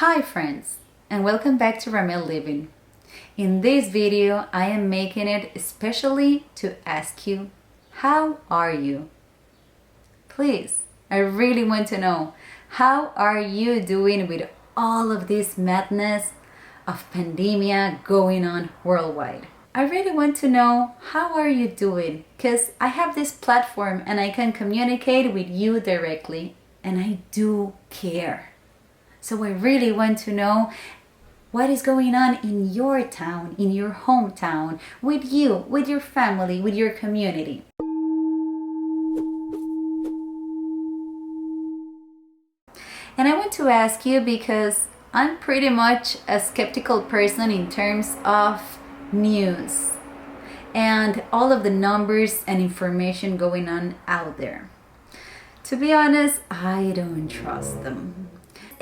Hi friends, and welcome back to Rameliving. In this video, I am making it especially to ask you, how are you? Please, I really want to know, how are you doing with all of this madness of pandemia going on worldwide? I really want to know, how are you doing? Because I have this platform and I can communicate with you directly, and I do care. So I really want to know what is going on in your town, in your hometown, with you, with your family, with your community. And I want to ask you because I'm pretty much a skeptical person in terms of news and all of the numbers and information going on out there. To be honest, I don't trust them.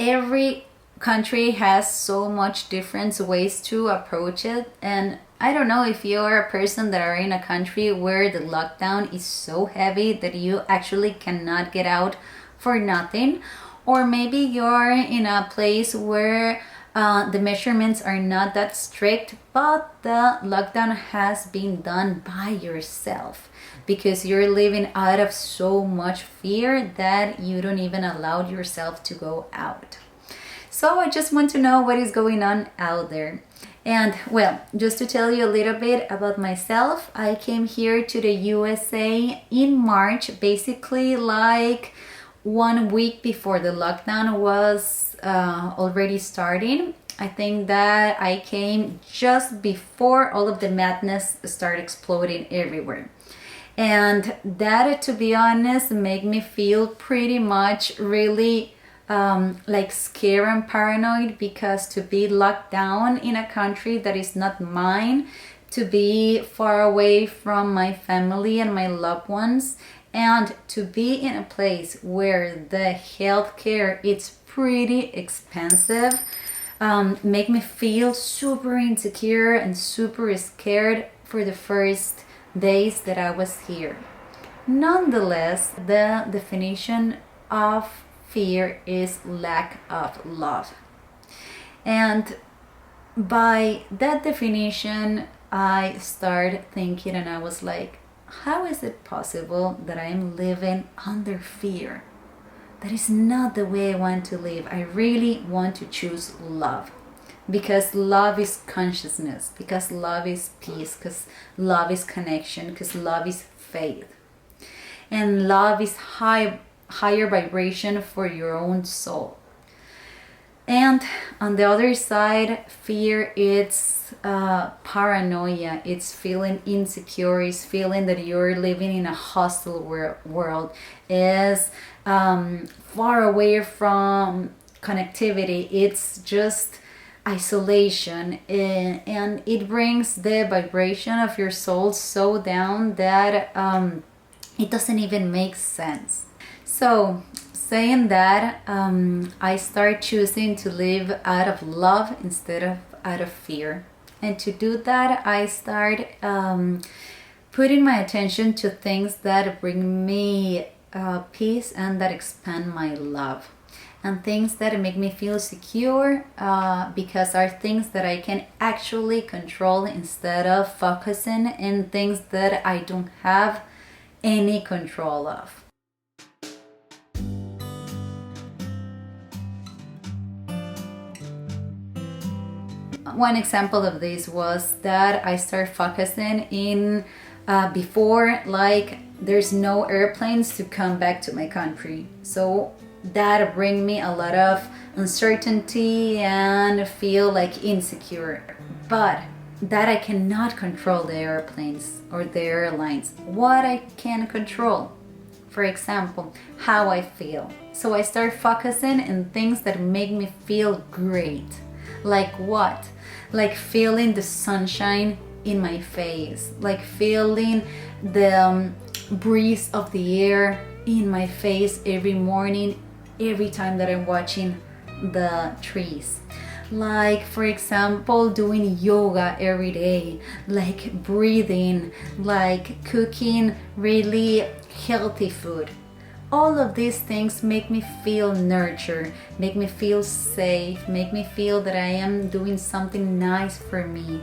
Every country has so much different ways to approach it, and I don't know if you're a person that are in a country where the lockdown is so heavy that you actually cannot get out for nothing, or maybe you're in a place where the measurements are not that strict, but the lockdown has been done by yourself because you're living out of so much fear that you don't even allow yourself to go out. So I just want to know what is going on out there. And well, just to tell you a little bit about myself, I came here to the USA in March, basically like 1 week before the lockdown was already starting. I think that I came just before all of the madness started exploding everywhere. And that, to be honest, made me feel pretty much really like scared and paranoid, because to be locked down in a country that is not mine, to be far away from my family and my loved ones, and to be in a place where the healthcare is pretty expensive, make me feel super insecure and super scared for the first days that I was here. Nonetheless, the definition of fear is lack of love. And by that definition, I started thinking, and I was like, how is it possible that I am living under fear? That is not the way I want to live. I really want to choose love, because love is consciousness, because love is peace, because love is connection, because love is faith. And love is higher vibration for your own soul. And on the other side, fear, it's paranoia, it's feeling insecure, it's feeling that you're living in a hostile world, is far away from connectivity, it's just isolation, and it brings the vibration of your soul so down that it doesn't even make sense. So saying that, I start choosing to live out of love instead of out of fear. And to do that, I start putting my attention to things that bring me peace and that expand my love. And things that make me feel secure, because are things that I can actually control instead of focusing in things that I don't have any control of. One example of this was that I started focusing in before, like, there's no airplanes to come back to my country. So that bring me a lot of uncertainty and feel like insecure. But that I cannot control the airplanes or the airlines. What I can control, for example, how I feel. So I start focusing in things that make me feel great. Like what? Like feeling the sunshine in my face, like feeling the breeze of the air in my face every morning, every time that I'm watching the trees. Like, for example, doing yoga every day, like breathing, like cooking really healthy food. all of these things make me feel nurtured, make me feel safe, make me feel that I am doing something nice for me.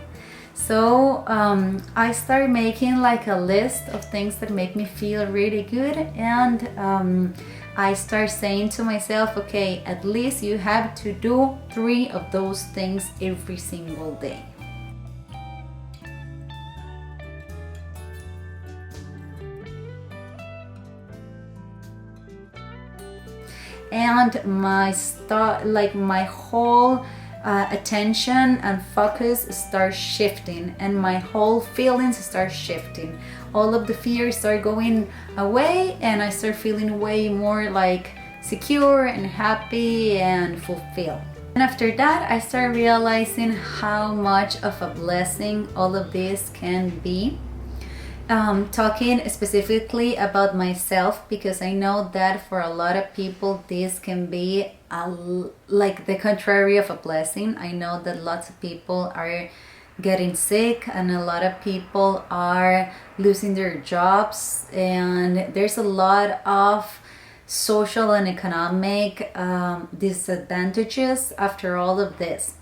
So I start making like a list of things that make me feel really good, and I start saying to myself, okay, at least you have to do 3 of those things every single day. And my whole attention and focus start shifting, and my whole feelings start shifting. All of the fears start going away, and I start feeling way more like secure and happy and fulfilled. And after that, I start realizing how much of a blessing all of this can be. Talking specifically about myself, because I know that for a lot of people this can be like the contrary of a blessing. I know that lots of people are getting sick, and a lot of people are losing their jobs, and there's a lot of social and economic disadvantages after all of this.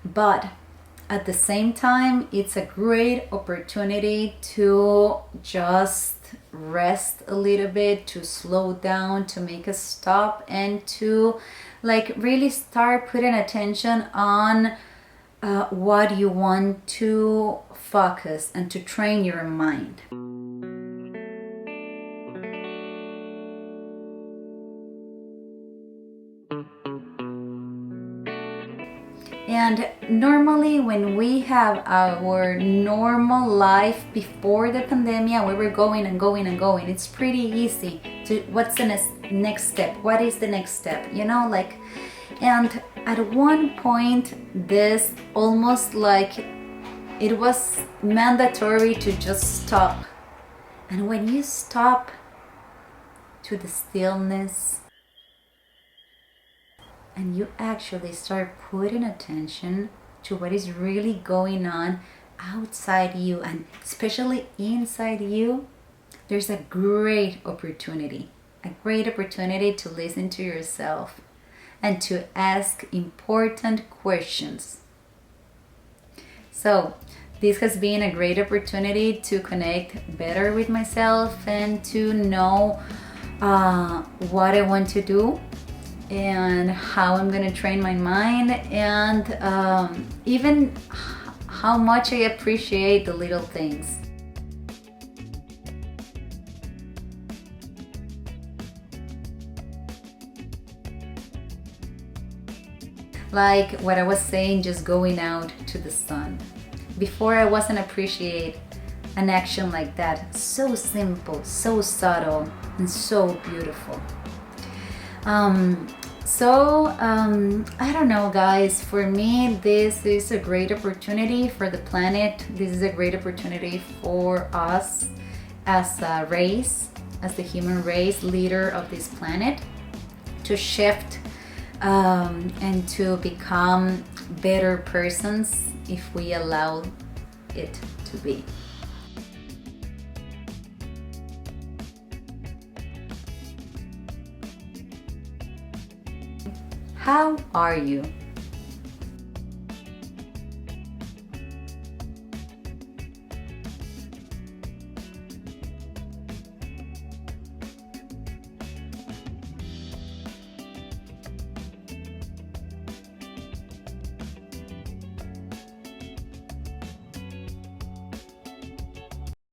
But at the same time, it's a great opportunity to just rest a little bit, to slow down, to make a stop, and to like really start putting attention on what you want to focus and to train your mind. And normally when we have our normal life before the pandemic, we were going and going and going, it's pretty easy to, what's the next step? What is the next step? You know, like, and at one point this almost like it was mandatory to just stop. And when you stop to the stillness, and you actually start putting attention to what is really going on outside you and especially inside you, there's a great opportunity to listen to yourself and to ask important questions. So this has been a great opportunity to connect better with myself and to know what I want to do and how I'm gonna train my mind, and even how much I appreciate the little things. Like what I was saying, just going out to the sun. Before I wasn't appreciate an action like that, so simple, so subtle, and so beautiful. I don't know, guys, for me this is a great opportunity for the planet. This is a great opportunity for us as a race, as the human race, leader of this planet, to shift and to become better persons if we allow it to be. How are you?